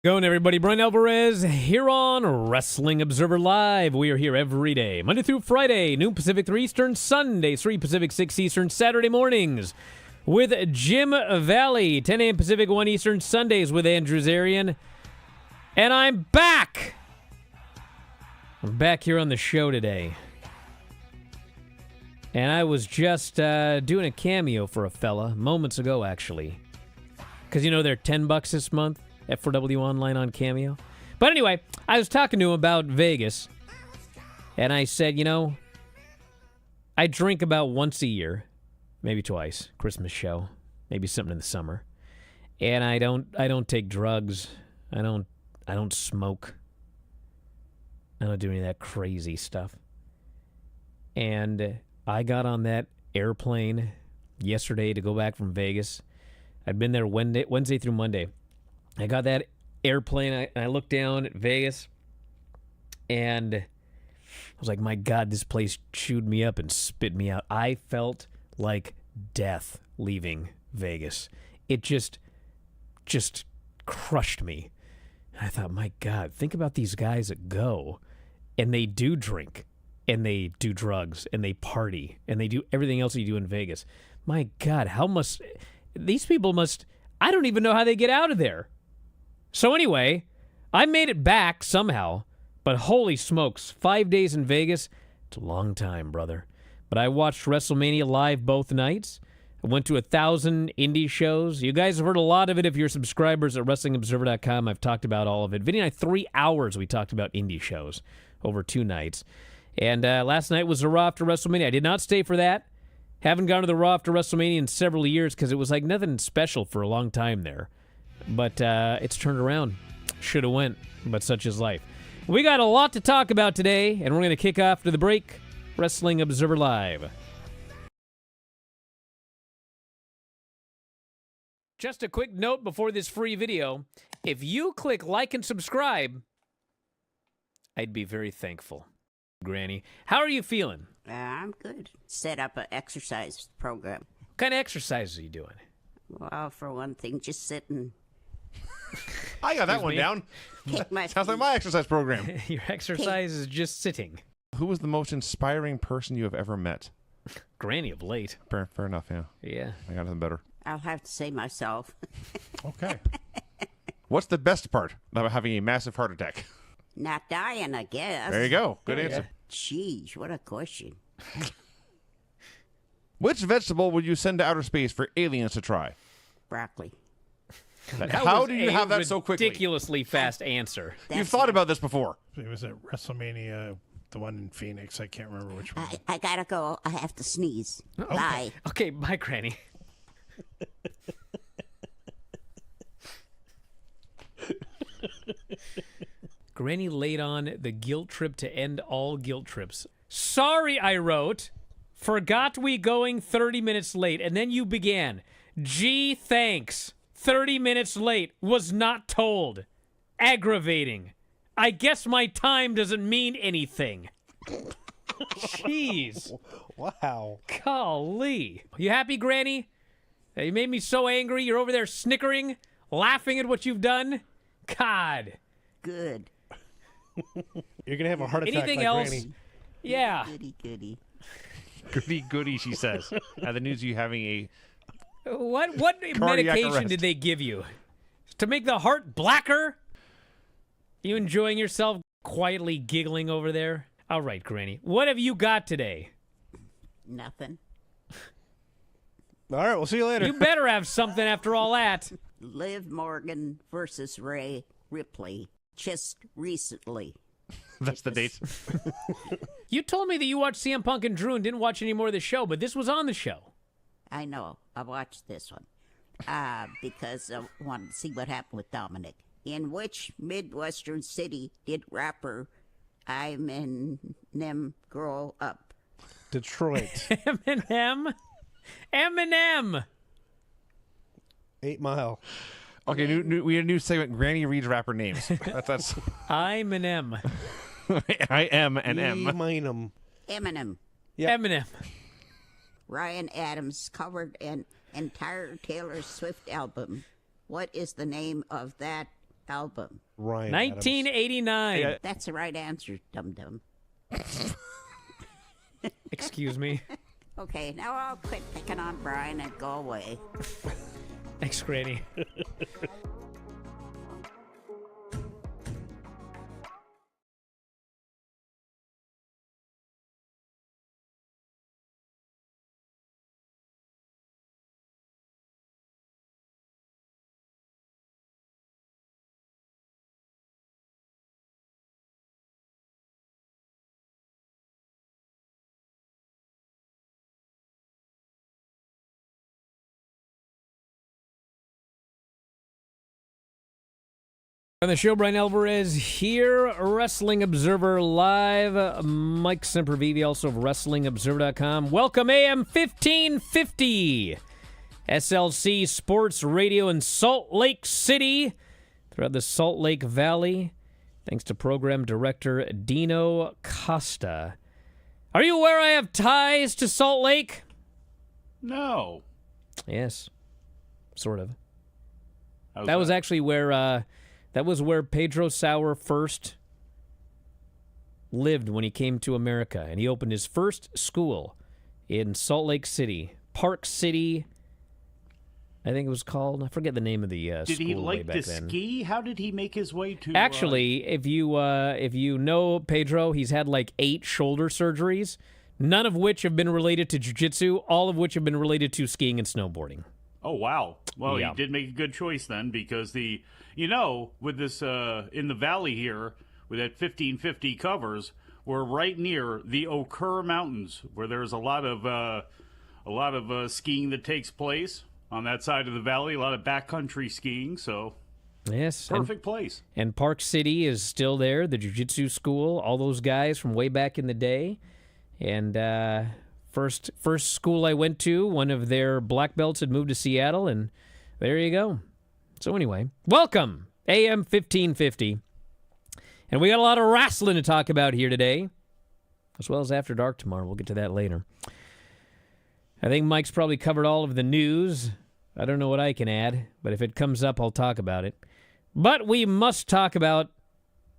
Going, everybody. Bryan Alvarez here on Wrestling Observer Live. We are here every day, Monday through Friday, noon Pacific, 3 Eastern, Sunday, 3 Pacific, 6 Eastern, Saturday mornings with Jim Valley, 10 a.m. Pacific, 1 Eastern, Sundays with Andrew Zarian. And I'm back. I'm back here on the show today. And I was just doing a cameo for a fella moments ago, actually. Because, you know, they're $10 this month. F4W Online on Cameo. But anyway, I was talking to him about Vegas, and I said, you know, I drink about once a year, maybe twice, Christmas show, maybe something in the summer, and I don't take drugs, I don't smoke, I don't do any of that crazy stuff. And I got on that airplane yesterday to go back from Vegas. I'd been there Wednesday through Monday. I got that airplane, and I looked down at Vegas, and I was like, my God, this place chewed me up and spit me out. I felt like death leaving Vegas. It just crushed me. And I thought, my God, think about these guys that go, and they do drink, and they do drugs, and they party, and they do everything else you do in Vegas. My God, these people must, I don't even know how they get out of there. So anyway, I made it back somehow, but holy smokes, 5 days in Vegas, it's a long time, brother. But I watched WrestleMania live both nights. I went to 1,000 indie shows. You guys have heard a lot of it if you're subscribers at WrestlingObserver.com. I've talked about all of it. Vinny and I, 3 hours we talked about indie shows over 2 nights. And last night was the Raw after WrestleMania. I did not stay for that. Haven't gone to the Raw after WrestleMania in several years because it was like nothing special for a long time there. But it's turned around. Should have went, but such is life. We got a lot to talk about today, and we're going to kick off to the break. Wrestling Observer Live. Just a quick note before this free video. If you click like and subscribe, I'd be very thankful. Granny, how are you feeling? I'm good. Set up an exercise program. What kind of exercises are you doing? Well, for one thing, just sitting. I got that one down. Sounds like my exercise program. Your exercise is just sitting. Who was the most inspiring person you have ever met? Granny of late. Fair enough, yeah. Yeah. I got nothing better. I'll have to say myself. Okay. What's the best part about having a massive heart attack? Not dying, I guess. There you go. Good answer. Jeez, what a question. Which vegetable would you send to outer space for aliens to try? Broccoli. How do you have that so quickly? Ridiculously fast answer. You've thought about this before. It was at WrestleMania, the one in Phoenix. I can't remember which one. I gotta go. I have to sneeze. Okay. Bye. Okay, bye, Granny. Granny laid on the guilt trip to end all guilt trips. Sorry, I wrote. Forgot we going 30 minutes late. And then you began. Gee, thanks. 30 minutes late. Was not told. Aggravating. I guess my time doesn't mean anything. Jeez. Wow. Golly. You happy, Granny? You made me so angry. You're over there snickering, laughing at what you've done. God. Good. You're going to have a heart attack. Anything like else? Granny. Yeah. Goody. Goody, she says. The news of you having a What cardiac medication arrest. did they give you? To make the heart blacker? You enjoying yourself, quietly giggling over there? All right, Granny. What have you got today? Nothing. All right, we'll see you later. You better have something after all that. Liv Morgan versus Ray Ripley. Just recently. That's the date. You told me that you watched CM Punk and Drew and didn't watch any more of the show, but this was on the show. I know. I watched this one. Because I wanted to see what happened with Dominic. In which Midwestern city did rapper Eminem grow up? Detroit. Eminem? 8 Mile. Okay, we had a new segment. Granny reads rapper names. That's I'm an M. I am an M. Eminem. Yep. Eminem. Ryan Adams covered an entire Taylor Swift album. What is the name of that album? Ryan Adams. 1989. Yeah. That's the right answer, dum-dum. Excuse me. Okay, now I'll quit picking on Brian and go away. Thanks, Granny. On the show, Bryan Alvarez here, Wrestling Observer Live. Mike Sempervive, also of WrestlingObserver.com. Welcome, AM 1550, SLC Sports Radio in Salt Lake City, throughout the Salt Lake Valley. Thanks to Program Director Dino Costa. Are you aware I have ties to Salt Lake? No. Yes, sort of. How's That was actually where Pedro Sauer first lived when he came to America, and he opened his first school in Salt Lake City, Park City. I think it was called. I forget the name of the Did school he way like back to then. ski? How did he make his way to? Actually, if you know Pedro, he's had like 8 shoulder surgeries, none of which have been related to jiu-jitsu, all of which have been related to skiing and snowboarding. oh wow. Well, Yeah. he did make a good choice then, because with this in the valley here with that 1550 covers, we're right near the Okur Mountains, where there's a lot of skiing that takes place on that side of the valley. A lot of backcountry skiing, so Yes, perfect place. And Park City is still there, the jiu-jitsu school, all those guys from way back in the day. And first school I went to, one of their black belts had moved to Seattle, and there you go. So anyway, welcome, AM 1550. And we got a lot of wrestling to talk about here today, as well as After Dark tomorrow. We'll get to that later. I think Mike's probably covered all of the news. I don't know what I can add, but if it comes up, I'll talk about it. But we must talk about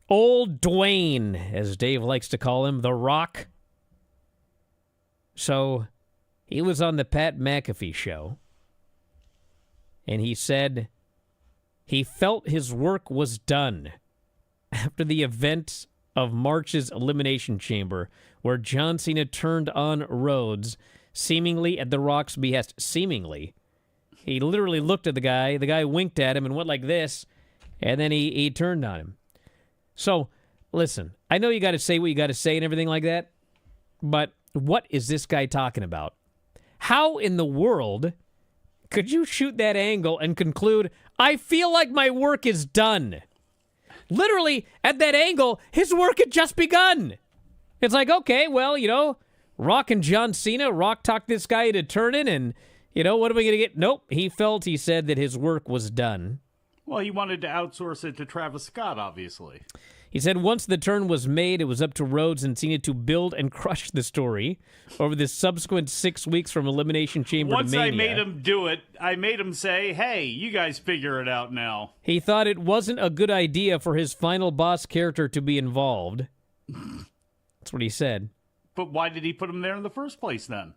Old Dwayne, as Dave likes to call him, The Rock. So, he was on the Pat McAfee show, and he said he felt his work was done after the event of March's Elimination Chamber, where John Cena turned on Rhodes, seemingly at The Rock's behest. Seemingly. He literally looked at the guy winked at him and went like this, and then he turned on him. So, listen, I know you got to say what you got to say and everything like that, but what is this guy talking about? How in the world could you shoot that angle and conclude, I feel like my work is done? Literally, at that angle, his work had just begun. It's like, okay, well, Rock and John Cena, Rock talked this guy into turning, and, what are we going to get? Nope, he said that his work was done. Well, he wanted to outsource it to Travis Scott, obviously. He said once the turn was made, it was up to Rhodes and Cena to build and crush the story over the subsequent 6 weeks from Elimination Chamber Once to Mania. I made him do it, I made him say, hey, you guys figure it out now. He thought it wasn't a good idea for his final boss character to be involved. That's what he said. But why did he put him there in the first place then?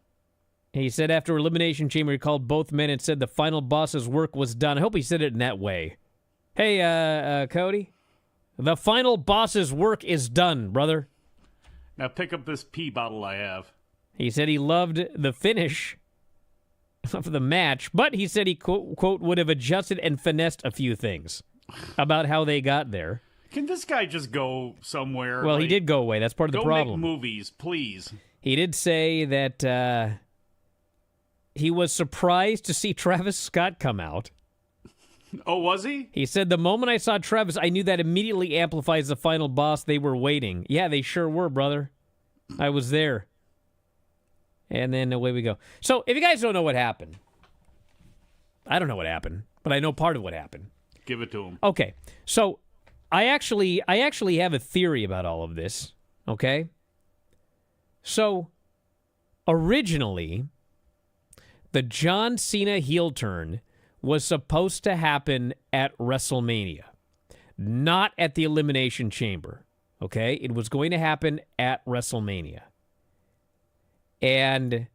He said after Elimination Chamber, he called both men and said the final boss's work was done. I hope he said it in that way. Hey, Cody, the final boss's work is done, brother. Now pick up this pee bottle I have. He said he loved the finish of the match, but he said he, quote, would have adjusted and finessed a few things about how they got there. Can this guy just go somewhere? Well, he did go away. That's part of the problem. Go make movies, please. He did say that he was surprised to see Travis Scott come out. Oh, was he? He said, the moment I saw Travis, I knew that immediately amplifies the final boss. They were waiting. Yeah, they sure were, brother. I was there. And then away we go. So, if you guys don't know what happened, I don't know what happened, but I know part of what happened. Give it to him. Okay, so I actually have a theory about all of this, okay? So, originally, the John Cena heel turn was supposed to happen at WrestleMania. not at the Elimination Chamber. Okay? It was going to happen at WrestleMania. And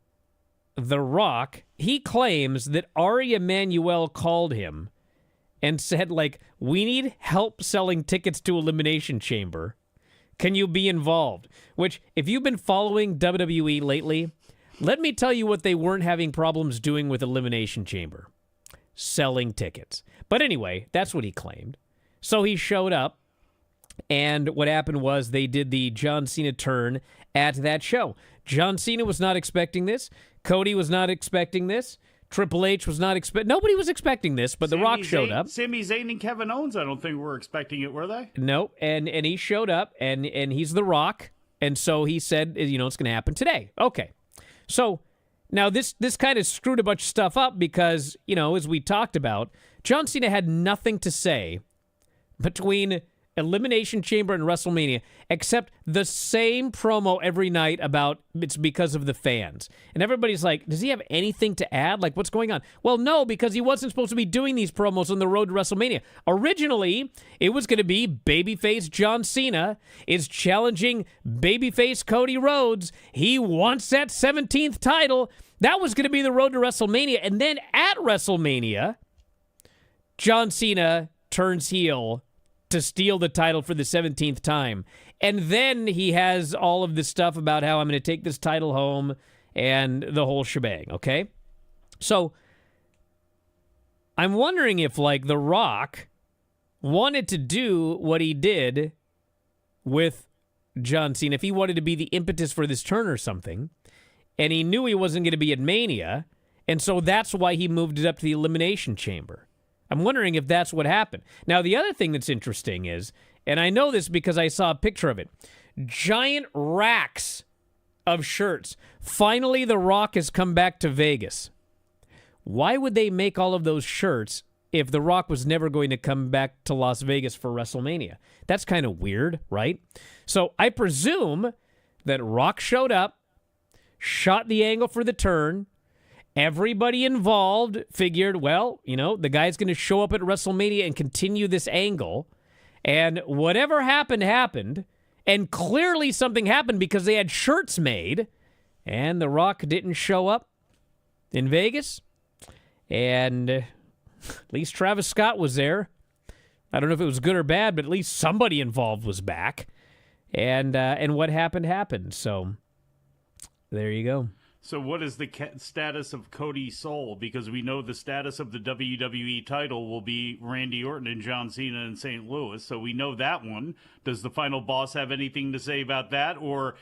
The Rock, he claims that Ari Emanuel called him and said, like, we need help selling tickets to Elimination Chamber. Can you be involved? Which, if you've been following WWE lately, let me tell you what they weren't having problems doing with Elimination Chamber. Selling tickets. But anyway, that's what he claimed. So he showed up, and what happened was they did the John Cena turn at that show. John Cena was not expecting this. Cody was not expecting this. Triple H was not nobody was expecting this, but The Rock showed up. Sami Zayn and Kevin Owens, I don't think were expecting it, were they? No, and he showed up, and he's The Rock, and so he said, it's going to happen today. Okay. So now this kind of screwed a bunch of stuff up because, as we talked about, John Cena had nothing to say between Elimination Chamber and WrestleMania, except the same promo every night about it's because of the fans. And everybody's like, does he have anything to add? Like, what's going on? Well, no, because he wasn't supposed to be doing these promos on the road to WrestleMania. Originally, it was going to be babyface John Cena is challenging babyface Cody Rhodes. He wants that 17th title. That was going to be the road to WrestleMania. And then at WrestleMania, John Cena turns heel to steal the title for the 17th time. And then he has all of this stuff about how I'm going to take this title home and the whole shebang, okay? So I'm wondering if, like, The Rock wanted to do what he did with John Cena, if he wanted to be the impetus for this turn or something, and he knew he wasn't going to be at Mania, and so that's why he moved it up to the Elimination Chamber. I'm wondering if that's what happened. Now, the other thing that's interesting is, and I know this because I saw a picture of it, giant racks of shirts. Finally, The Rock has come back to Vegas. Why would they make all of those shirts if The Rock was never going to come back to Las Vegas for WrestleMania? That's kind of weird, right? So I presume that Rock showed up, shot the angle for the turn. Everybody involved figured, well, the guy's going to show up at WrestleMania and continue this angle. And whatever happened, happened. And clearly something happened because they had shirts made. And The Rock didn't show up in Vegas. And at least Travis Scott was there. I don't know if it was good or bad, but at least somebody involved was back. And what happened, happened. So there you go. So what is the status of Cody Soul? Because we know the status of the WWE title will be Randy Orton and John Cena in St. Louis. So we know that one. Does the final boss have anything to say about that? Or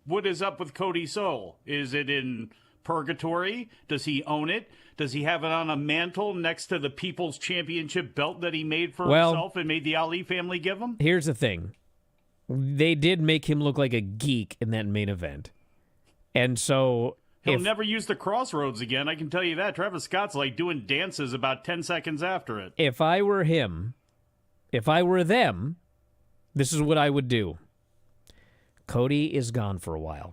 what is up with Cody Soul? Is it in purgatory? Does he own it? Does he have it on a mantle next to the People's Championship belt that he made for himself and made the Ali family give him? Here's the thing. They did make him look like a geek in that main event. And so he'll never use the crossroads again. I can tell you that. Travis Scott's like doing dances about 10 seconds after it. If I were him, if I were them, this is what I would do. Cody is gone for a while.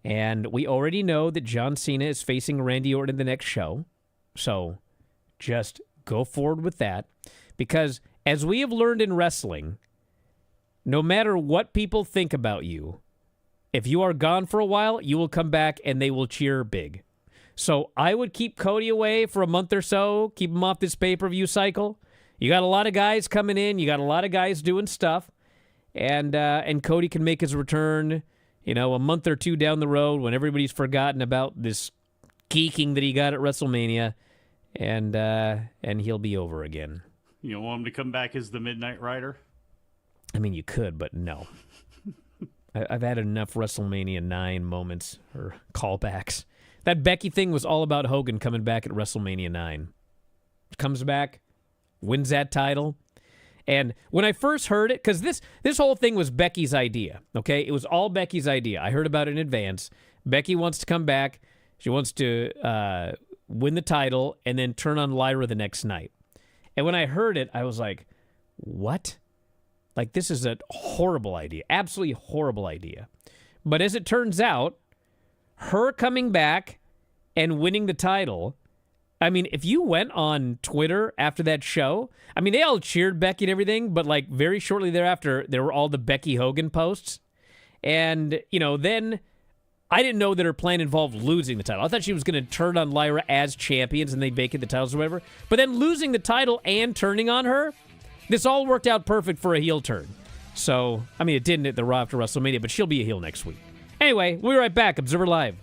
And we already know that John Cena is facing Randy Orton in the next show. So just go forward with that. Because as we have learned in wrestling, no matter what people think about you, if you are gone for a while, you will come back and they will cheer big. So I would keep Cody away for a month or so, keep him off this pay-per-view cycle. You got a lot of guys coming in, you got a lot of guys doing stuff, and Cody can make his return, a month or two down the road when everybody's forgotten about this geeking that he got at WrestleMania, and he'll be over again. You don't want him to come back as the Midnight Rider? I mean, you could, but no. I've had enough WrestleMania 9 moments or callbacks. That Becky thing was all about Hogan coming back at WrestleMania 9. Comes back, wins that title. And when I first heard it, because this whole thing was Becky's idea, okay? It was all Becky's idea. I heard about it in advance. Becky wants to come back. She wants to win the title and then turn on Lyra the next night. And when I heard it, I was like, what? Like, this is a horrible idea. Absolutely horrible idea. But as it turns out, her coming back and winning the title I mean, if you went on Twitter after that show, I mean, they all cheered Becky and everything, but like very shortly thereafter, there were all the Becky Hogan posts. And, then I didn't know that her plan involved losing the title. I thought she was going to turn on Lyra as champions and they'd vacate the titles or whatever. But then losing the title and turning on her, this all worked out perfect for a heel turn. So, I mean, it didn't at the Raw after WrestleMania, but she'll be a heel next week. Anyway, we'll be right back. Observer Live.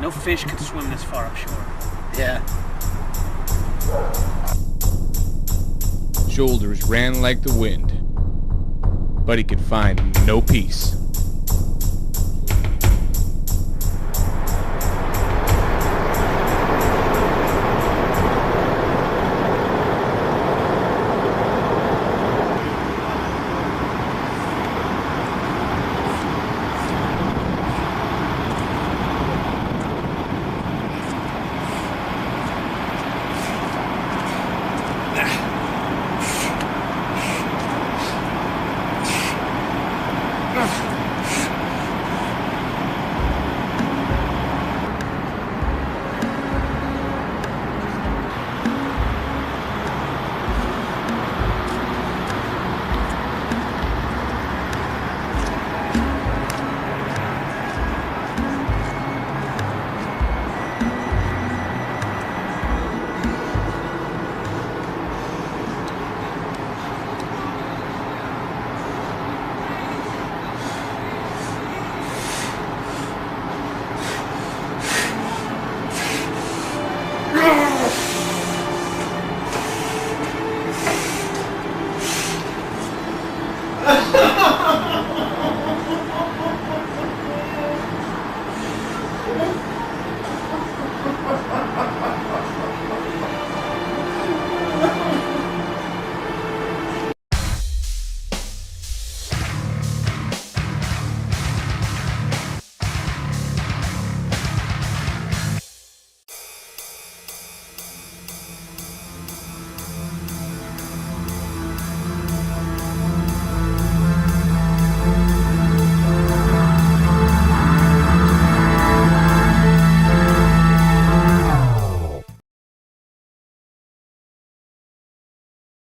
No fish could swim this far upshore. Yeah. Shoulders ran like the wind, but he could find no peace.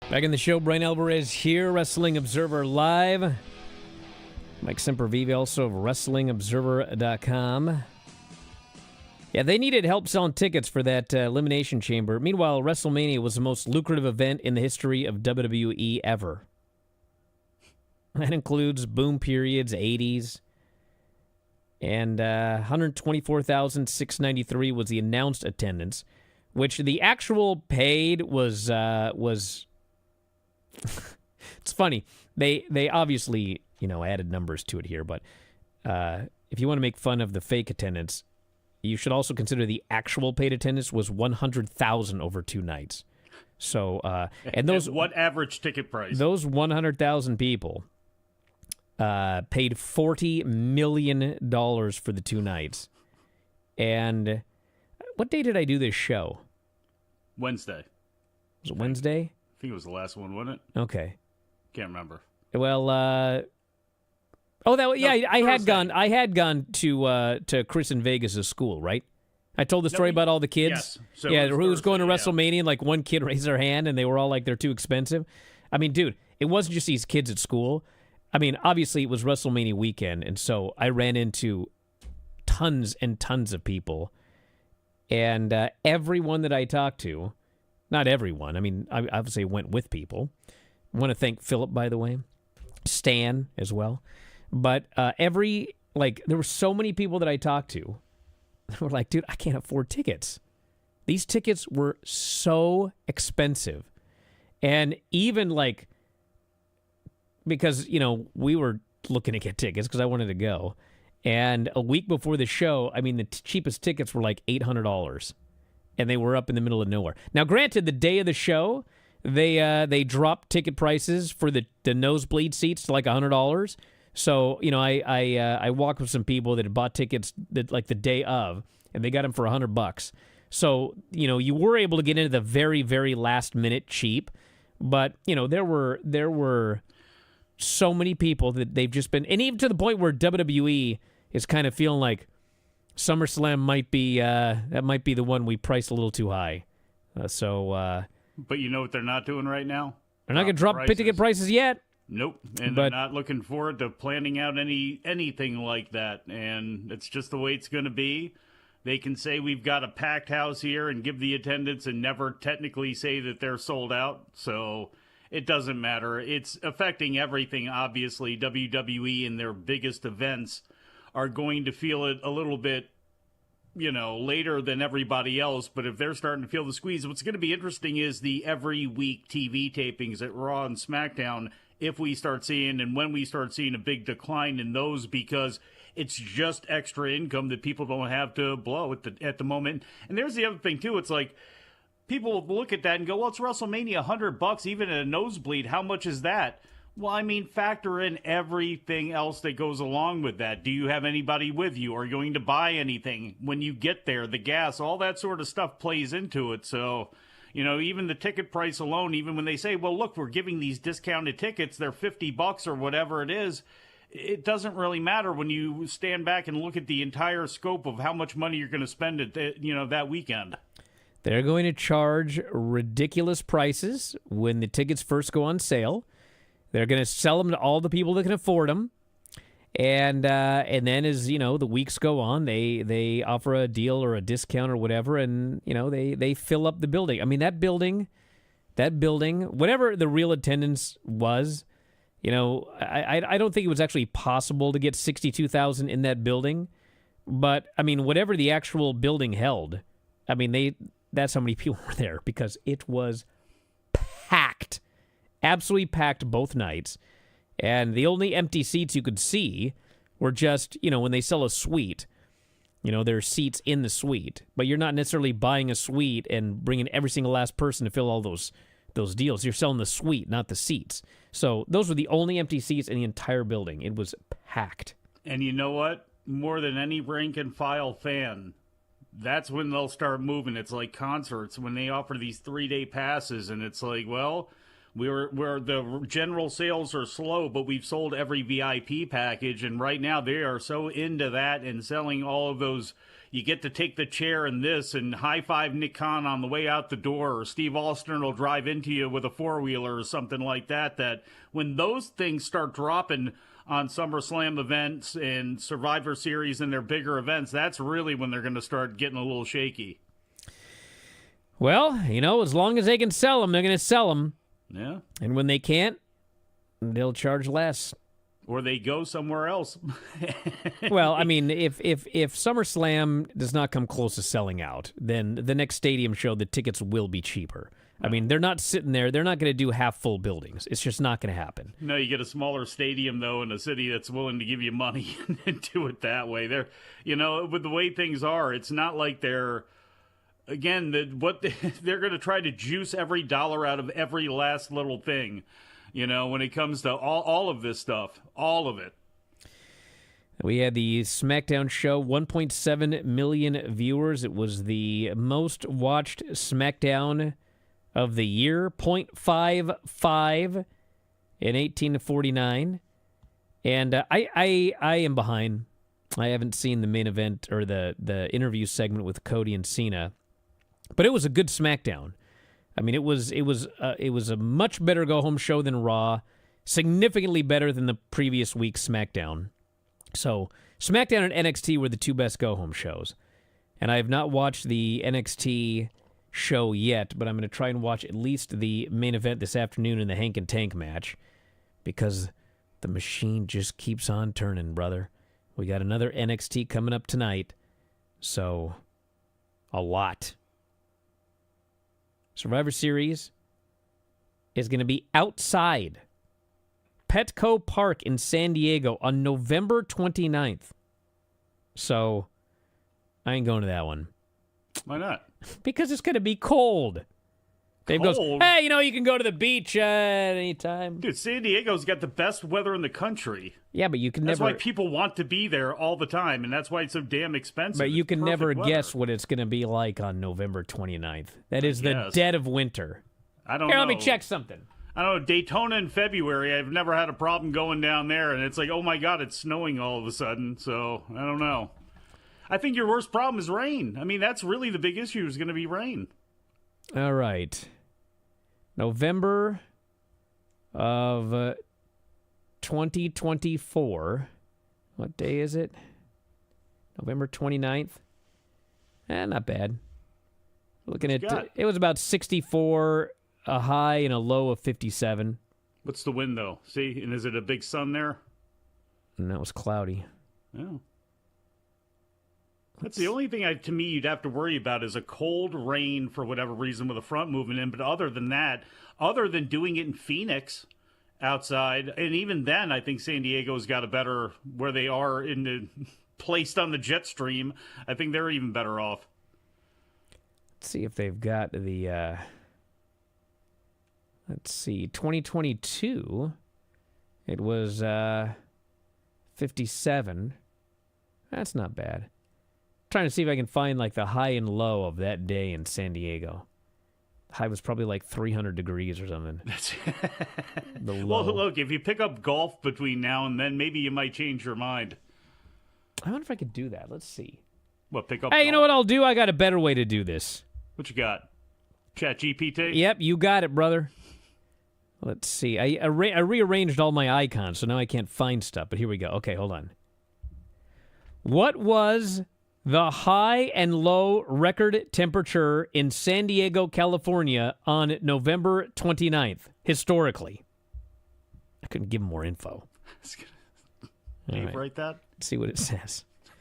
Back in the show, Bryan Alvarez here, Wrestling Observer Live. Mike Sempervive, also of WrestlingObserver.com. Yeah, they needed help selling tickets for that Elimination Chamber. Meanwhile, WrestleMania was the most lucrative event in the history of WWE ever. That includes boom periods, 80s. And 124,693 was the announced attendance, which the actual paid was it's funny. They obviously, added numbers to it here, but if you want to make fun of the fake attendance, you should also consider the actual paid attendance was 100,000 over 2 nights. So, and those what average ticket price? Those 100,000 people paid $40 million for the 2 nights. And what day did I do this show? Wednesday. Was it Wednesday? I think it was the last one, wasn't it? Okay. Can't remember. Well, I had gone to Chris in Vegas' school, right? I told the story about all the kids. Yes. So yeah, it was who was going to Thursday, WrestleMania, and like one kid raised their hand, and they were all like, they're too expensive. I mean, dude, it wasn't just these kids at school. I mean, obviously it was WrestleMania weekend, and so I ran into tons and tons of people, and everyone that I talked to, not everyone, I mean, I obviously went with people. I want to thank Philip, by the way, Stan as well, but there were so many people that I talked to that were like, dude, I can't afford tickets. These tickets were so expensive. And even like, because, we were looking to get tickets because I wanted to go. And a week before the show, I mean, the cheapest tickets were like $800. And they were up in the middle of nowhere. Now, granted, the day of the show, they dropped ticket prices for the nosebleed seats to like $100. So, I walked with some people that had bought tickets that like the day of, and they got them for $100. So, you were able to get into the very, very last minute cheap, but there were so many people that they've just been, and even to the point where WWE is kind of feeling like SummerSlam might be the one we priced a little too high. But you know what they're not doing right now? They're not going to drop ticket prices yet. Nope, and they're not looking forward to planning out anything like that, and it's just the way it's going to be. They can say we've got a packed house here and give the attendance and never technically say that they're sold out, so it doesn't matter. It's affecting everything, obviously. WWE and their biggest events are going to feel it a little bit, later than everybody else, but if they're starting to feel the squeeze, what's going to be interesting is the every week TV tapings at Raw and SmackDown, if we start seeing and when we start seeing a big decline in those, because it's just extra income that people don't have to blow at the moment. And there's the other thing too. It's like people will look at that and go, well, it's WrestleMania, $100, even at a nosebleed. How much is that? Well, I mean, factor in everything else that goes along with that. Do you have anybody with you? Are you going to buy anything when you get there? The gas, all that sort of stuff plays into it. So, even the ticket price alone, even when they say, well, look, we're giving these discounted tickets, they're $50 or whatever it is, it doesn't really matter when you stand back and look at the entire scope of how much money you're going to spend at that weekend. They're going to charge ridiculous prices when the tickets first go on sale. They're going to sell them to all the people that can afford them. And then as, the weeks go on, they offer a deal or a discount or whatever, and, they fill up the building. I mean, that building, whatever the real attendance was, I don't think it was actually possible to get 62,000 in that building. But, I mean, whatever the actual building held, I mean, that's how many people were there, because it was packed. Absolutely packed both nights. And the only empty seats you could see were just, when they sell a suite, there are seats in the suite. But you're not necessarily buying a suite and bringing every single last person to fill all those deals. You're selling the suite, not the seats. So those were the only empty seats in the entire building. It was packed. And you know what? More than any rank and file fan, that's when they'll start moving. It's like concerts when they offer these 3-day passes, and it's like, well, We're the general sales are slow, but we've sold every VIP package, and right now they are so into that and selling all of those. You get to take the chair and this and high five Nick Khan on the way out the door, or Steve Austin will drive into you with a 4-wheeler or something like that. That when those things start dropping on SummerSlam events and Survivor Series and their bigger events, that's really when they're going to start getting a little shaky. Well, as long as they can sell them, they're going to sell them. Yeah. And when they can't, they'll charge less. Or they go somewhere else. Well, I mean, if SummerSlam does not come close to selling out, then the next stadium show, the tickets will be cheaper. I mean, they're not sitting there. They're not going to do half-full buildings. It's just not going to happen. No, you get a smaller stadium, though, in a city that's willing to give you money and do it that way. They're, with the way things are, it's not like they're... Again, they're going to try to juice every dollar out of every last little thing, when it comes to all of this stuff, all of it. We had the SmackDown show, 1.7 million viewers. It was the most watched SmackDown of the year, 0.55 in 18-49. And I am behind. I haven't seen the main event or the interview segment with Cody and Cena, but it was a good SmackDown. I mean, it was a much better go-home show than Raw, significantly better than the previous week's SmackDown. So SmackDown and NXT were the two best go-home shows. And I have not watched the NXT show yet, but I'm going to try and watch at least the main event this afternoon in the Hank and Tank match, because the machine just keeps on turning, brother. We got another NXT coming up tonight, so a lot. Survivor Series is going to be outside Petco Park in San Diego on November 29th. So I ain't going to that one. Why not? Because it's going to be cold. Dave goes, hey, you can go to the beach any time. Dude, San Diego's got the best weather in the country. Yeah, but you can That's never... why people want to be there all the time, and that's why it's so damn expensive. But you It's can perfect never weather. guess what it's going to be like on November 29th. That is the guess. dead of winter. I don't Here, know. let me check something. I don't know, Daytona in February, I've never had a problem going down there, and it's like, oh my God, it's snowing all of a sudden, so I don't know. I think your worst problem is rain. I mean, that's really the big issue is going to be rain. All right. November of 2024. What day is it? November 29th. Not bad. Looking at it was about 64, a high and a low of 57. What's the wind, though? See, and is it a big sun there? And that was cloudy. Oh. That's the only thing, to me, you'd have to worry about is a cold rain for whatever reason with a front moving in. But other than that, other than doing it in Phoenix outside, and even then, I think San Diego's got a better, where they are placed on the jet stream, I think they're even better off. Let's see if they've got the, let's see, 2022, it was 57. That's not bad. Trying to see if I can find like the high and low of that day in San Diego. The high was probably like 300 degrees or something. The low. Well, look, if you pick up golf between now and then, maybe you might change your mind. I wonder if I could do that. Let's see. What, pick up Hey, golf? you know what I'll do? I got a better way to do this. What you got? Chat GPT? Yep, you got it, brother. Let's see. I rearranged all my icons, so now I can't find stuff. But here we go. Okay, hold on. What was the high and low record temperature in San Diego, California on November 29th, historically? I couldn't give him more info. Can you right. write that? Let's see what it says. I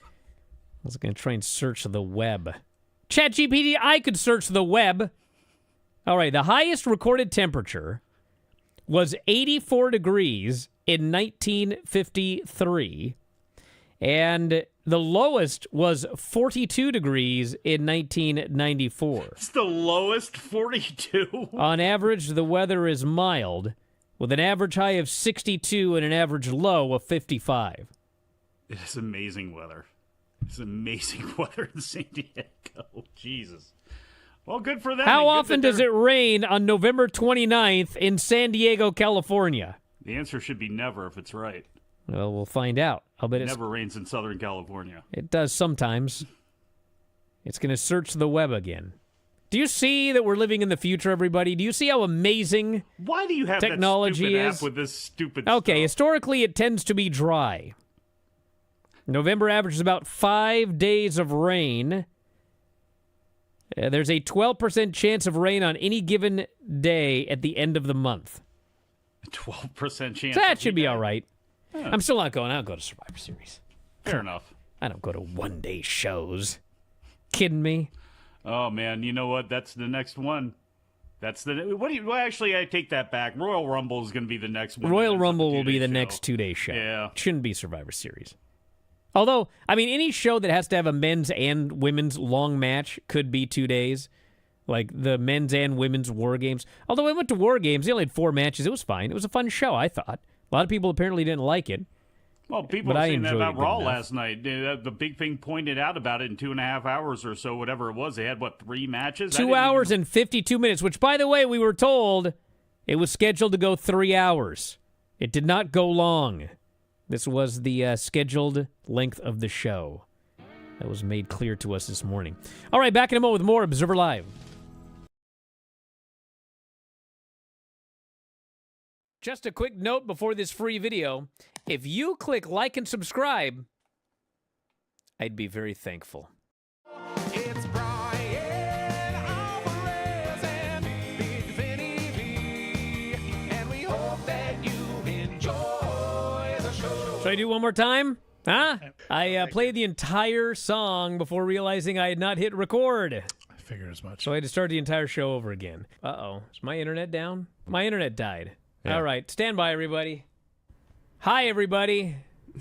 was going to try and search the web. ChatGPT, I could search the web. All right, the highest recorded temperature was 84 degrees in 1953, and the lowest was 42 degrees in 1994. It's the lowest, 42. On average, the weather is mild, with an average high of 62 and an average low of 55. It is amazing weather. It's amazing weather in San Diego. Jesus. Well, good for them. How often does it rain on November 29th in San Diego, California? The answer should be never if it's right. Well, we'll find out. I'll bet It never rains in Southern California. It does sometimes. It's going to search the web again. Do you see that we're living in the future, everybody? Do you see how amazing Why do you have technology that stupid is? app with this stupid Okay, stuff? historically it tends to be dry. November averages about 5 days of rain. There's a 12% chance of rain on any given day at the end of the month. 12% chance. That should be every all day. right. Yeah. I'm still not going. I don't go to Survivor Series. Fair enough. I don't go to one-day shows. Kidding me? Oh, man. You know what? That's the next one. That's the... Well, actually, I take that back. Royal Rumble is going to be the next one. Royal That's Rumble the will be two-day the show. next 2-day show. Yeah. It shouldn't be Survivor Series. Although, I mean, any show that has to have a men's and women's long match could be 2 days. Like the men's and women's War Games. Although I went to War Games, they only had 4 matches. It was fine. It was a fun show, I thought. A lot of people apparently didn't like it. Well, people But were I saying that enjoyed about it good Raw enough. last night. The big thing pointed out about it in 2.5 hours or so, whatever it was. They had, 3 matches? 2 hours and 52 minutes, which, by the way, we were told it was scheduled to go 3 hours. It did not go long. This was the scheduled length of the show. That was made clear to us this morning. All right, back in a moment with more Observer Live. Just a quick note before this free video. If you click like and subscribe, I'd be very thankful. It's Bryan Alvarez and Big Vinny V, and we hope that you enjoy the show. Should I do one more time? Huh? I played the entire song before realizing I had not hit record. I figured as much. So I had to start the entire show over again. Uh-oh. Is my internet down? My internet died. Yeah. All right. Stand by, everybody. Hi, everybody.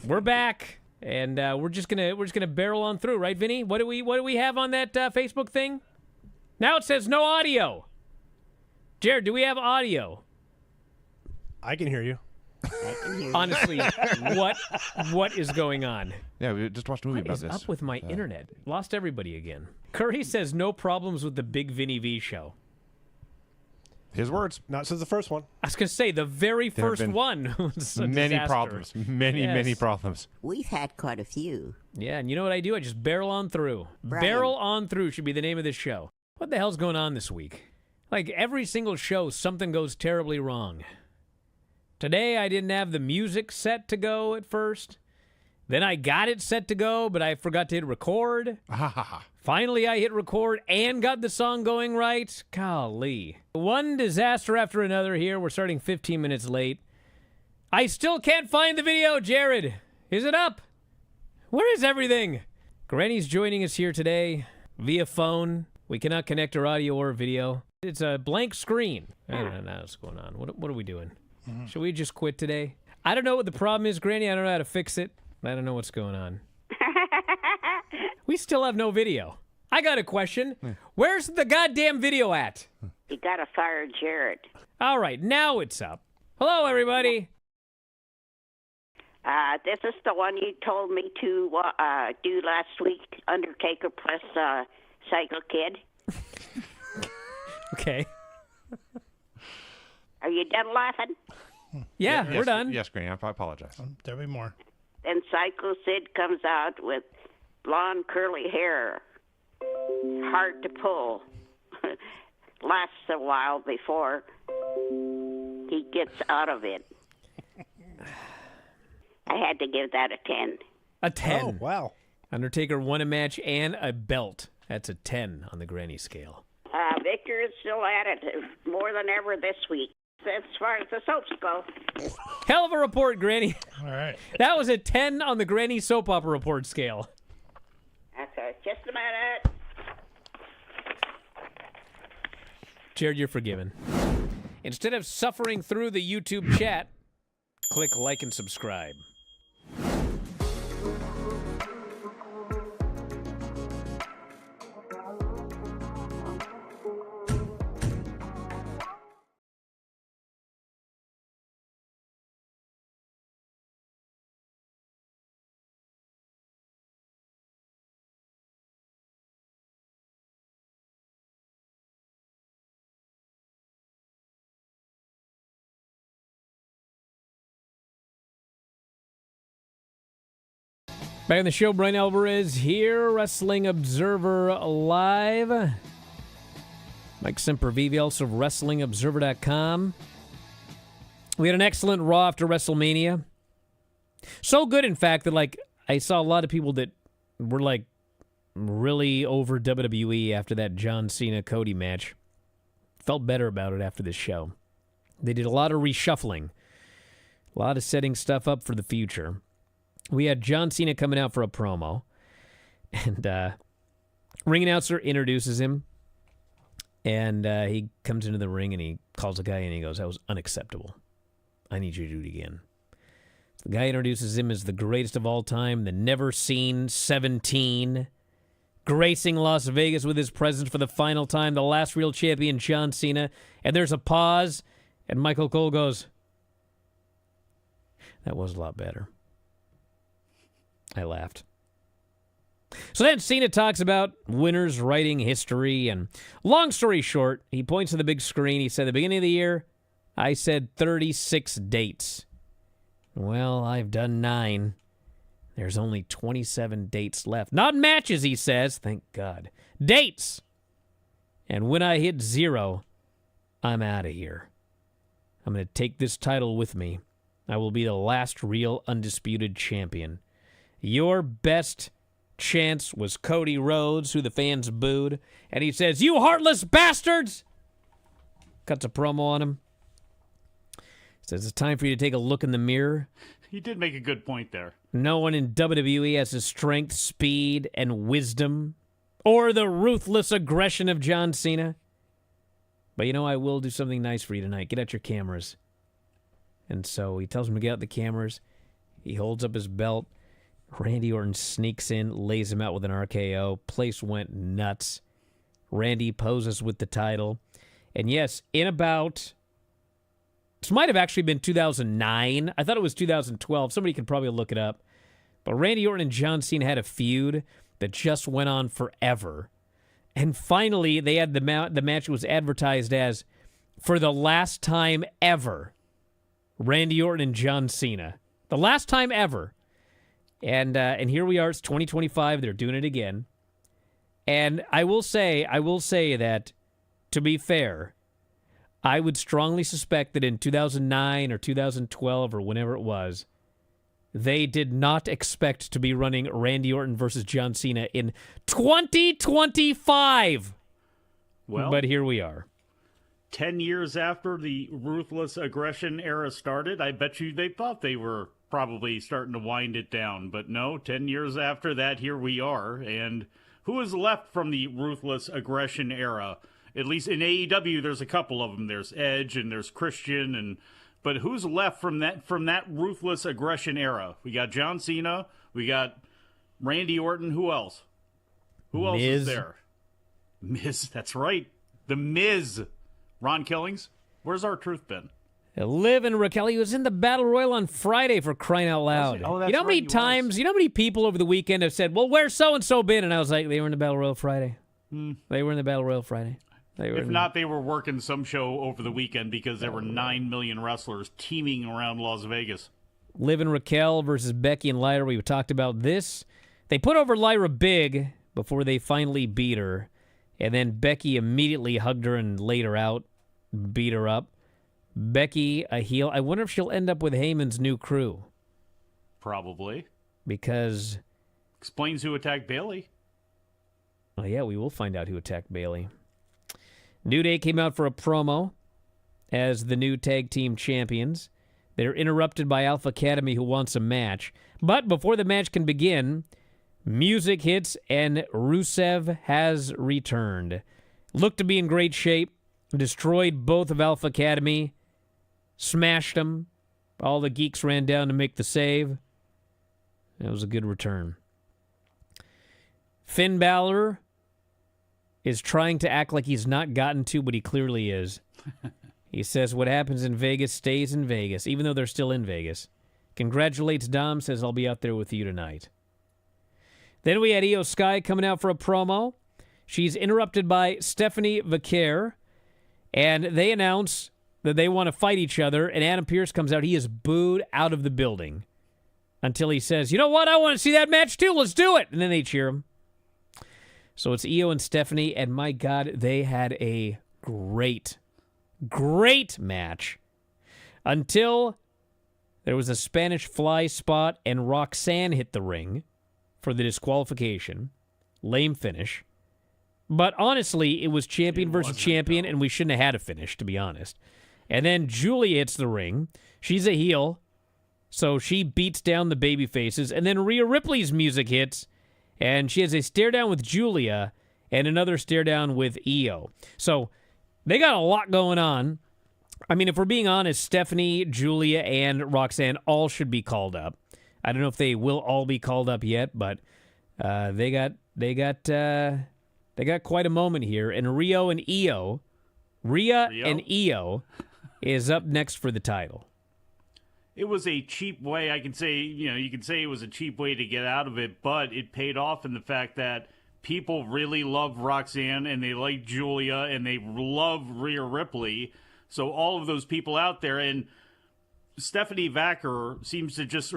We're back. And we're just gonna barrel on through, right, Vinny? What do we have on that Facebook thing? Now it says no audio. Jared, do we have audio? I can hear you. Honestly, what is going on? Yeah, we just watched a movie What about is this. up with my internet? Lost everybody again. Curry says no problems with the Big Vinny V show. His words. Not since the first one. I was gonna say the very There have first been one was a Many disaster. problems. Many Yes. problems. We've had quite a few. Yeah, and you know what I do? I just barrel on through. Brian. Barrel on through should be the name of this show. What the hell's going on this week? Like every single show, something goes terribly wrong. Today, I didn't have the music set to go at first. Then I got it set to go, but I forgot to hit record. Finally, I hit record and got the song going right. Golly. One disaster after another here. We're starting 15 minutes late. I still can't find the video, Jared. Is it up? Where is everything? Granny's joining us here today via phone. We cannot connect her audio or video. It's a blank screen. I don't know what's going on. What are we doing? Should we just quit today? I don't know what the problem is, Granny. I don't know how to fix it. I don't know what's going on. We still have no video. I got a question. Where's the goddamn video at? You gotta fire Jared. All right, now it's up. Hello, everybody. This is the one you told me to do last week, Undertaker plus Psycho Kid. Okay. Are you done laughing? Yeah, Yes, we're done. Yes, Granny, I apologize. There'll be more. Then Psycho Sid comes out with blonde curly hair. Hard to pull. Lasts a while before he gets out of it. I had to give that a 10. A 10. Oh, wow. Undertaker won a match and a belt. That's a 10 on the Granny scale. Victor is still at it more than ever this week, as far as the soaps go. Hell of a report, Granny. All right. That was a 10 on the Granny soap opera report scale. Okay, just a minute. Jared, you're forgiven. Instead of suffering through the YouTube chat, click like and subscribe. Back on the show, Bryan Alvarez here, Wrestling Observer Live. Mike Sempervive, also of WrestlingObserver.com. We had an excellent Raw after WrestleMania. So good, in fact, that like I saw a lot of people that were like really over WWE after that John Cena Cody match. Felt better about it after this show. They did a lot of reshuffling, a lot of setting stuff up for the future. We had John Cena coming out for a promo, and ring announcer introduces him, and he comes into the ring, and he calls the guy, and he goes, "That was unacceptable. I need you to do it again." The guy introduces him as the greatest of all time, the never-seen 17, gracing Las Vegas with his presence for the final time, the last real champion, John Cena, and there's a pause, and Michael Cole goes, "That was a lot better." I laughed. So then Cena talks about winners writing history, and long story short, he points to the big screen. He said, at the beginning of the year, I said 36 dates. Well, I've done 9. There's only 27 dates left. Not matches, he says. Thank God. Dates! And when I hit 0, I'm out of here. I'm going to take this title with me. I will be the last real undisputed champion. Your best chance was Cody Rhodes, who the fans booed. And he says, "You heartless bastards!" Cuts a promo on him. Says it's time for you to take a look in the mirror. He did make a good point there. No one in WWE has the strength, speed, and wisdom, or the ruthless aggression of John Cena. But I will do something nice for you tonight. Get out your cameras. And so he tells him to get out the cameras. He holds up his belt. Randy Orton sneaks in, lays him out with an RKO. Place went nuts. Randy poses with the title. And yes, in about... This might have actually been 2009. I thought it was 2012. Somebody could probably look it up. But Randy Orton and John Cena had a feud that just went on forever. And finally, they had the match was advertised as, for the last time ever, Randy Orton and John Cena. The last time ever. And here we are. It's 2025. They're doing it again. And I will say that, to be fair, I would strongly suspect that in 2009 or 2012 or whenever it was, they did not expect to be running Randy Orton versus John Cena in 2025. Well, but here we are. 10 years after the ruthless aggression era started, I bet you they thought they were probably starting to wind it down. But no, 10 years after that, here we are. And who is left from the ruthless aggression era? At least in AEW, there's a couple of them. There's Edge and there's Christian, but who's left from that ruthless aggression era? We got John Cena, we got Randy Orton. Who else? Who else is there? Miz, that's right. The Miz. Ron Killings. Where's R-Truth been? Liv and Raquel. He was in the Battle Royal on Friday, for crying out loud. Oh, that's you know how many right, times, how many people over the weekend have said, well, where's so-and-so been? And I was like, they were in the Battle Royal Friday. They were in the Battle Royal Friday. If not, they were working some show over the weekend because there were 9 million wrestlers teaming around Las Vegas. Liv and Raquel versus Becky and Lyra. We talked about this. They put over Lyra big before they finally beat her. And then Becky immediately hugged her and laid her out, beat her up. Becky, a heel. I wonder if she'll end up with Heyman's new crew. Probably. Because... Explains who attacked Bayley. Oh, yeah, we will find out who attacked Bayley. New Day came out for a promo as the new tag team champions. They're interrupted by Alpha Academy, who wants a match. But before the match can begin, music hits and Rusev has returned. Looked to be in great shape. Destroyed both of Alpha Academy. Smashed them. All the geeks ran down to make the save. It was a good return. Finn Balor is trying to act like he's not gotten to, but he clearly is. He says what happens in Vegas stays in Vegas, even though they're still in Vegas. Congratulates Dom, says I'll be out there with you tonight. Then we had Io Sky coming out for a promo. She's interrupted by Stephanie Vaquer, and they announce that they want to fight each other, and Adam Pearce comes out. He is booed out of the building until he says, you know what, I want to see that match too, let's do it! And then they cheer him. So it's Io and Stephanie, and my God, they had a great match until there was a Spanish fly spot and Roxanne hit the ring for the disqualification. Lame finish. But honestly, it was champion versus champion, and we shouldn't have had a finish, to be honest. And then Julia hits the ring. She's a heel, so she beats down the baby faces, and then Rhea Ripley's music hits, and she has a stare down with Julia and another stare down with Io. So they got a lot going on. I mean, if we're being honest, Stephanie, Julia, and Roxanne all should be called up. I don't know if they will all be called up yet, but they got quite a moment here. And Rhea and Io is up next for the title. It was a cheap way. I can say, you can say it was a cheap way to get out of it, but it paid off in the fact that people really love Roxanne and they like Julia and they love Rhea Ripley. So all of those people out there, and Stephanie Vacker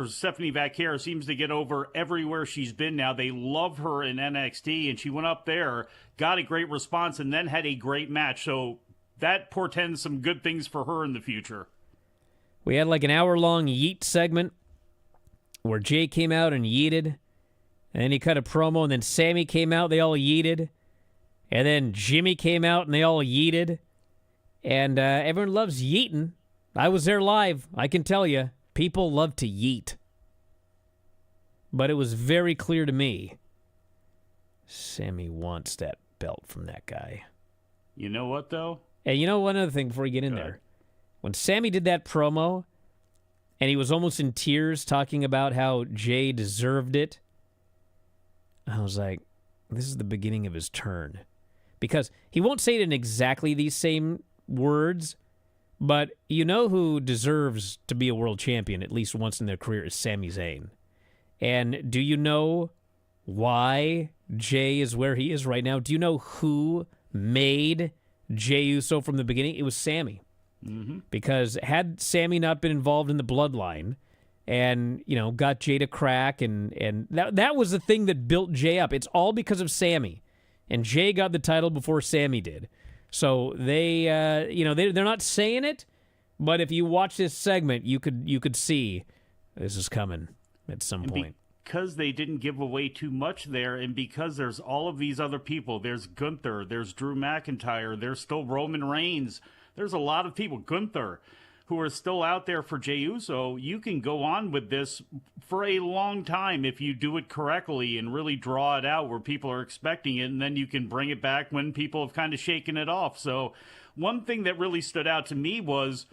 Stephanie Vaquer seems to get over everywhere she's been now. They love her in NXT, and she went up there, got a great response, and then had a great match. So that portends some good things for her in the future. We had like an hour-long yeet segment where Jay came out and yeeted, and then he cut a promo, and then Sammy came out, they all yeeted, and then Jimmy came out, and they all yeeted, and everyone loves yeeting. I was there live. I can tell you, people love to yeet. But it was very clear to me, Sammy wants that belt from that guy. You know what, though? And you know one other thing before you get in there? When Sammy did that promo, and he was almost in tears talking about how Jay deserved it, I was like, this is the beginning of his turn. Because he won't say it in exactly these same words, but you know who deserves to be a world champion at least once in their career is Sami Zayn. And do you know why Jay is where he is right now? Do you know who made Jey Uso from the beginning? It was Sammy. Mm-hmm. Because had Sammy not been involved in the bloodline and, you know, got Jay to crack, and that was the thing that built Jay up. It's all because of Sammy. And Jay got the title before Sammy did. So they, they're not saying it, but if you watch this segment, you could see this is coming at some point. Because they didn't give away too much there, and because there's all of these other people, there's Gunther, there's Drew McIntyre, there's still Roman Reigns, there's a lot of people, Gunther, who are still out there for Jey Uso. You can go on with this for a long time if you do it correctly and really draw it out where people are expecting it, and then you can bring it back when people have kind of shaken it off. So one thing that really stood out to me was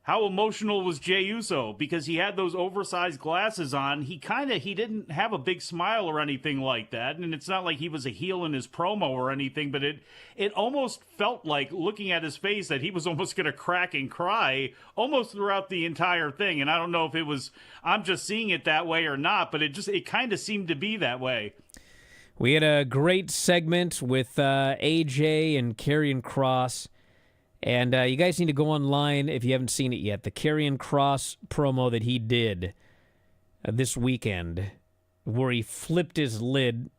how emotional was Jey Uso, because he had those oversized glasses on. He didn't have a big smile or anything like that, and it's not like he was a heel in his promo or anything, but it almost felt like, looking at his face, that he was almost going to crack and cry almost throughout the entire thing. And I don't know if it was I'm just seeing it that way or not, but it kind of seemed to be that way. We had a great segment with AJ and Karrion Kross. And you guys need to go online if you haven't seen it yet. The Karrion Kross promo that he did this weekend, where he flipped his lid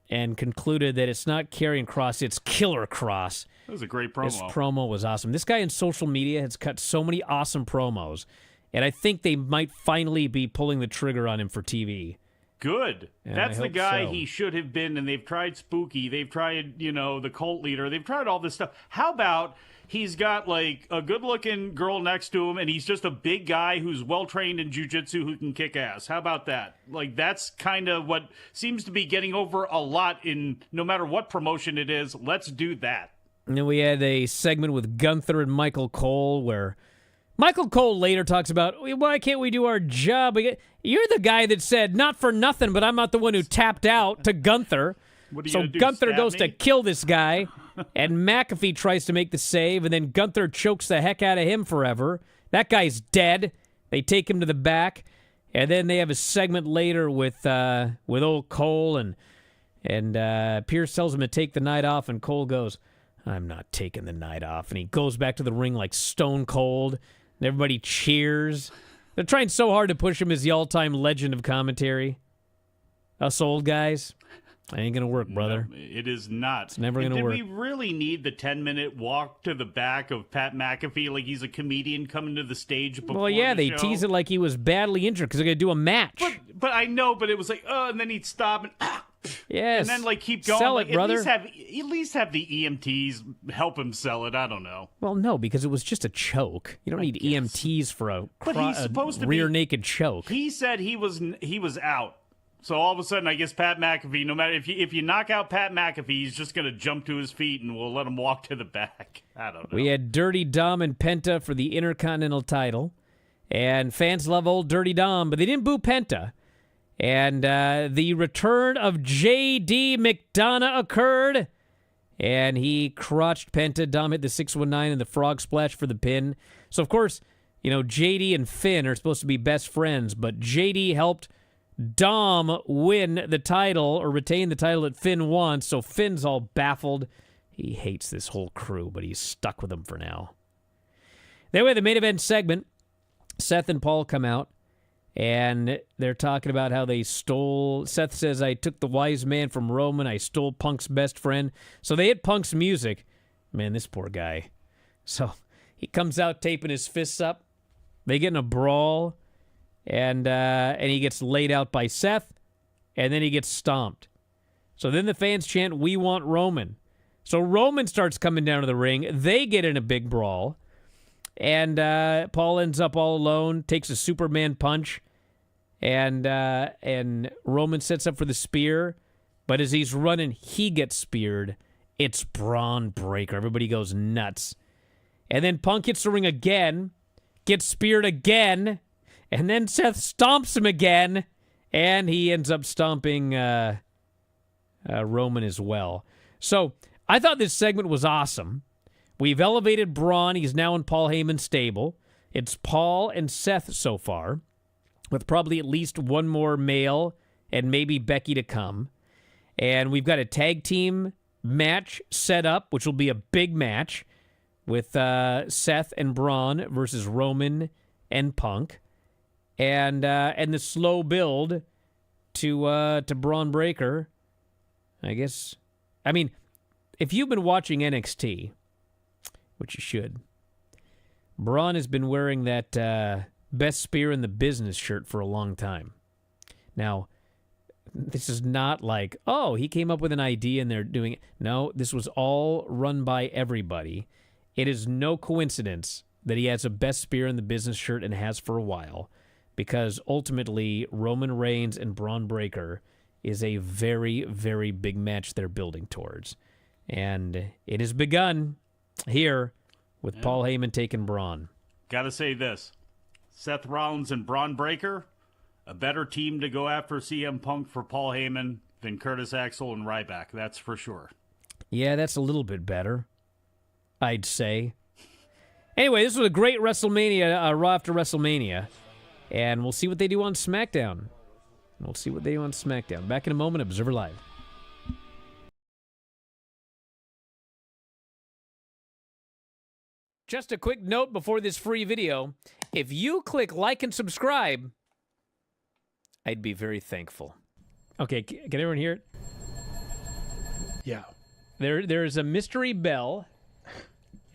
and concluded that it's not Karrion Kross, it's Killer Kross. That was a great promo. This promo was awesome. This guy in social media has cut so many awesome promos, and I think they might finally be pulling the trigger on him for TV. Good. Yeah, That's the guy so. He should have been, and they've tried Spooky. They've tried, the cult leader. They've tried all this stuff. How about he's got, like, a good-looking girl next to him, and he's just a big guy who's well-trained in jiu-jitsu who can kick ass? How about that? Like, that's kind of what seems to be getting over a lot in no matter what promotion it is. Let's do that. And then we had a segment with Gunther and Michael Cole where Michael Cole later talks about, why can't we do our job? You're the guy that said, not for nothing, but I'm not the one who tapped out to Gunther. So Gunther goes to kill this guy, and McAfee tries to make the save, and then Gunther chokes the heck out of him forever. That guy's dead. They take him to the back, and then they have a segment later with old Cole, and Pierce tells him to take the night off, and Cole goes, I'm not taking the night off. And he goes back to the ring like stone cold, and everybody cheers. They're trying so hard to push him as the all-time legend of commentary. Us old guys. Ain't going to work, brother. No, it is not. It's never going to work. Did we really need the 10-minute walk to the back of Pat McAfee like he's a comedian coming to the stage before Well, yeah, the they show? tease it like he was badly injured because they're going to do a match. But I know, but it was like, and then he'd stop and yes. and then like keep going. Sell like, it, brother. At least have the EMTs help him sell it. I don't know. Well, no, because it was just a choke. You don't need EMTs for a rear naked choke. He said he was out. So all of a sudden, I guess Pat McAfee, no matter if you knock out Pat McAfee, he's just going to jump to his feet and we'll let him walk to the back. I don't know. We had Dirty Dom and Penta for the Intercontinental title. And fans love old Dirty Dom, but they didn't boo Penta. And the return of J.D. McDonough occurred. And he crotched Penta. Dom hit the 619 and the frog splash for the pin. So, of course, J.D. and Finn are supposed to be best friends, but J.D. helped Dom win the title or retain the title that Finn won, so Finn's all baffled. He hates this whole crew, but he's stuck with them for now. Then we had the main event segment. Seth and Paul come out, and they're talking about how they stole. Seth says, I took the wise man from Roman. I stole Punk's best friend. So they hit Punk's music. Man, this poor guy. So he comes out taping his fists up. They get in a brawl, and he gets laid out by Seth, and then he gets stomped. So then the fans chant, we want Roman. So Roman starts coming down to the ring. They get in a big brawl. And Paul ends up all alone, takes a Superman punch, and Roman sets up for the spear. But as he's running, he gets speared. It's Braun Breaker. Everybody goes nuts. And then Punk hits the ring again, gets speared again, and then Seth stomps him again, and he ends up stomping Roman as well. So I thought this segment was awesome. We've elevated Braun. He's now in Paul Heyman's stable. It's Paul and Seth so far, with probably at least one more male and maybe Becky to come. And we've got a tag team match set up, which will be a big match with Seth and Braun versus Roman and Punk. And the slow build to Braun Breaker, I guess. I mean, if you've been watching NXT, which you should, Braun has been wearing that best spear in the business shirt for a long time. Now, this is not like, oh, he came up with an idea and they're doing it. No, this was all run by everybody. It is no coincidence that he has a best spear in the business shirt and has for a while, because ultimately Roman Reigns and Braun Breaker is a very, very big match they're building towards. And it has begun here with Paul Heyman taking Braun. Gotta say this. Seth Rollins and Braun Breaker, a better team to go after CM Punk for Paul Heyman than Curtis Axel and Ryback. That's for sure. Yeah, that's a little bit better, I'd say. Anyway, this was a great WrestleMania, Raw after WrestleMania. And we'll see what they do on SmackDown. Back in a moment, Observer Live. Just a quick note before this free video. If you click like and subscribe, I'd be very thankful. Okay, can everyone hear it? Yeah. There's a mystery bell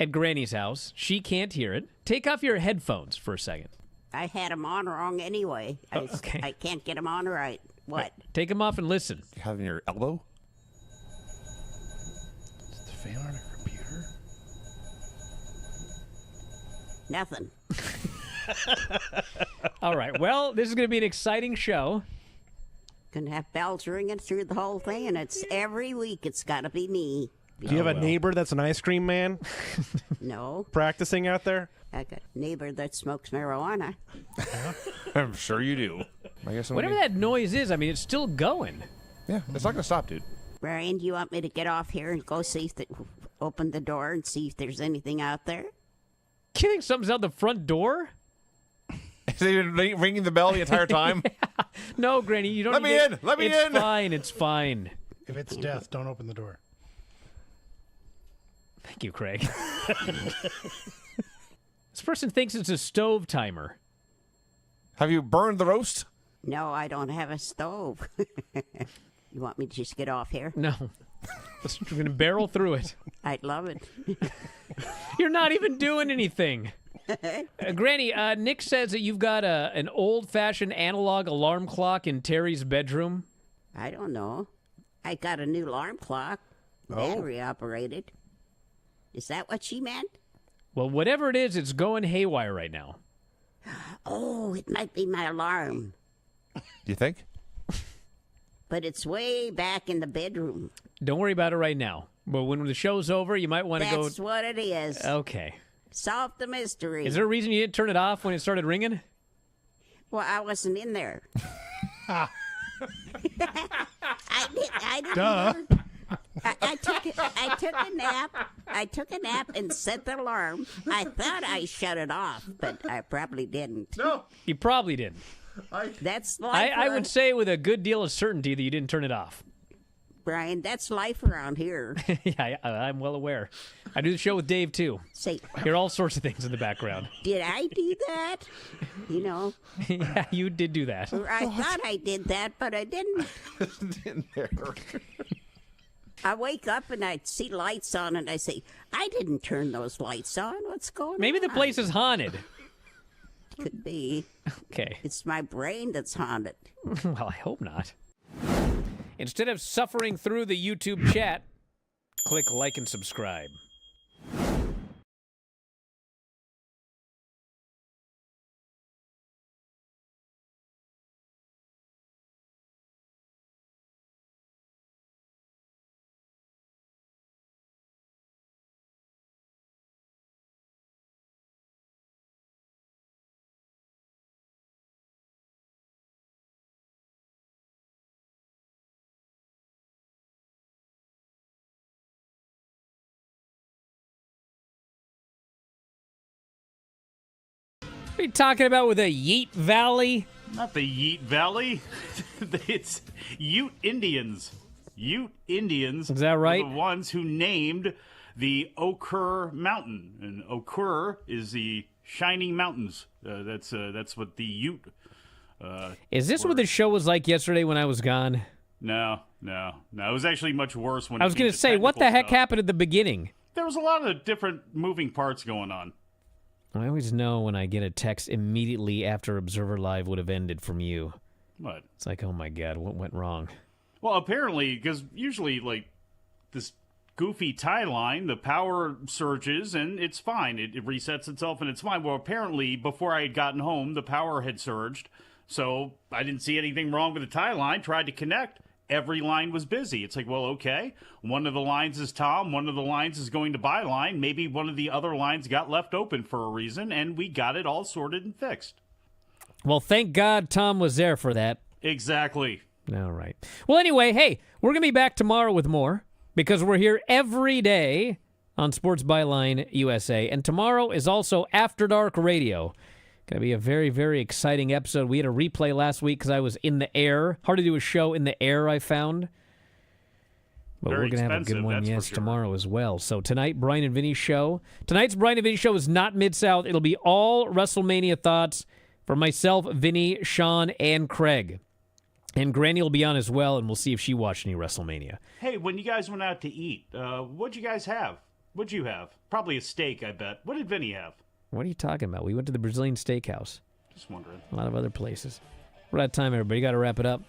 at Granny's house. She can't hear it. Take off your headphones for a second. I had them on wrong anyway. Okay. I can't get them on right. What? Take them off and listen. You have it in your elbow? Is the fan on a computer? Nothing. All right. Well, this is going to be an exciting show. Gonna have bells ringing through the whole thing, and it's every week. It's got to be me. Do you have a neighbor that's an ice cream man No, practicing out there? I got a neighbor that smokes marijuana. I'm sure you do. I guess Whatever that noise is, I mean, it's still going. Yeah, it's not going to stop, dude. Brian, do you want me to get off here and go see if open the door and see if there's anything out there? You think something's out the front door? Is he been ringing the bell the entire time? Yeah. No, Granny, you don't. Let me in. Let me in. It's fine. It's fine. If it's death, don't open the door. Thank you, Craig. This person thinks it's a stove timer. Have you burned the roast? No, I don't have a stove. You want me to just get off here? No. We're going to barrel through it. I'd love it. You're not even doing anything. Granny, Nick says that you've got an old-fashioned analog alarm clock in Terry's bedroom. I don't know. I got a new alarm clock. Battery operated. Is that what she meant? Well, whatever it is, it's going haywire right now. Oh, it might be my alarm. Do you think? But it's way back in the bedroom. Don't worry about it right now. But when the show's over, you might want to go... That's what it is. Okay. Solve the mystery. Is there a reason you didn't turn it off when it started ringing? Well, I wasn't in there. I didn't. Duh. I took a nap. I took a nap and set the alarm. I thought I shut it off, but I probably didn't. No. You probably didn't. That's like I would say with a good deal of certainty that you didn't turn it off. Brian. That's life around here. Yeah, I'm well aware. I do the show with Dave, too. Say, Hear all sorts of things in the background. did I do that? You know, Yeah, you did do that. or I thought I did that, but I didn't. In there. I wake up and I see lights on, and I say, I didn't turn those lights on. What's going on? Maybe the place is haunted. Could be. Okay. It's my brain that's haunted. Well, I hope not. Instead of suffering through the YouTube chat, click like and subscribe. What are you talking about with a Yeet Valley? Not the Yeet Valley. It's Ute Indians. Ute Indians. Is that right? Are the ones who named the Okur Mountain, and Okur is the shining mountains. That's what the Ute. Is this what the show was like yesterday when I was gone? No. It was actually much worse when. I was going to say, what the heck happened at the beginning? There was a lot of different moving parts going on. I always know when I get a text immediately after Observer Live would have ended from you. What? It's like, oh my God, what went wrong? Well, apparently, because usually, like, this goofy tie line, the power surges and it's fine. It resets itself and it's fine. Well, apparently, before I had gotten home, the power had surged. So I didn't see anything wrong with the tie line, tried to connect. Every line was busy. It's like, well, okay. One of the lines is Tom. One of the lines is going to Byline. Maybe one of the other lines got left open for a reason, and we got it all sorted and fixed. Well, thank God Tom was there for that. Exactly. All right. Well, anyway, hey, we're going to be back tomorrow with more because we're here every day on Sports Byline USA. And tomorrow is also After Dark Radio. Going to be a very, very exciting episode. We had a replay last week because I was in the air. Hard to do a show in the air, I found. But Very we're going to have a good one, that's yes, for sure. tomorrow as well. So tonight, Bryan and Vinny's show. Tonight's Bryan and Vinny show is not Mid-South. It'll be all WrestleMania thoughts from myself, Vinny, Sean, and Craig. And Granny will be on as well, and we'll see if she watched any WrestleMania. Hey, when you guys went out to eat, what'd you guys have? What'd you have? Probably a steak, I bet. What did Vinny have? What are you talking about? We went to the Brazilian Steakhouse. Just wondering. A lot of other places. We're out of time, everybody. Got to wrap it up.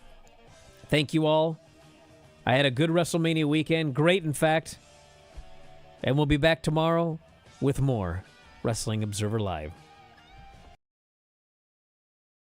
Thank you all. I had a good WrestleMania weekend. Great, in fact. And we'll be back tomorrow with more Wrestling Observer Live.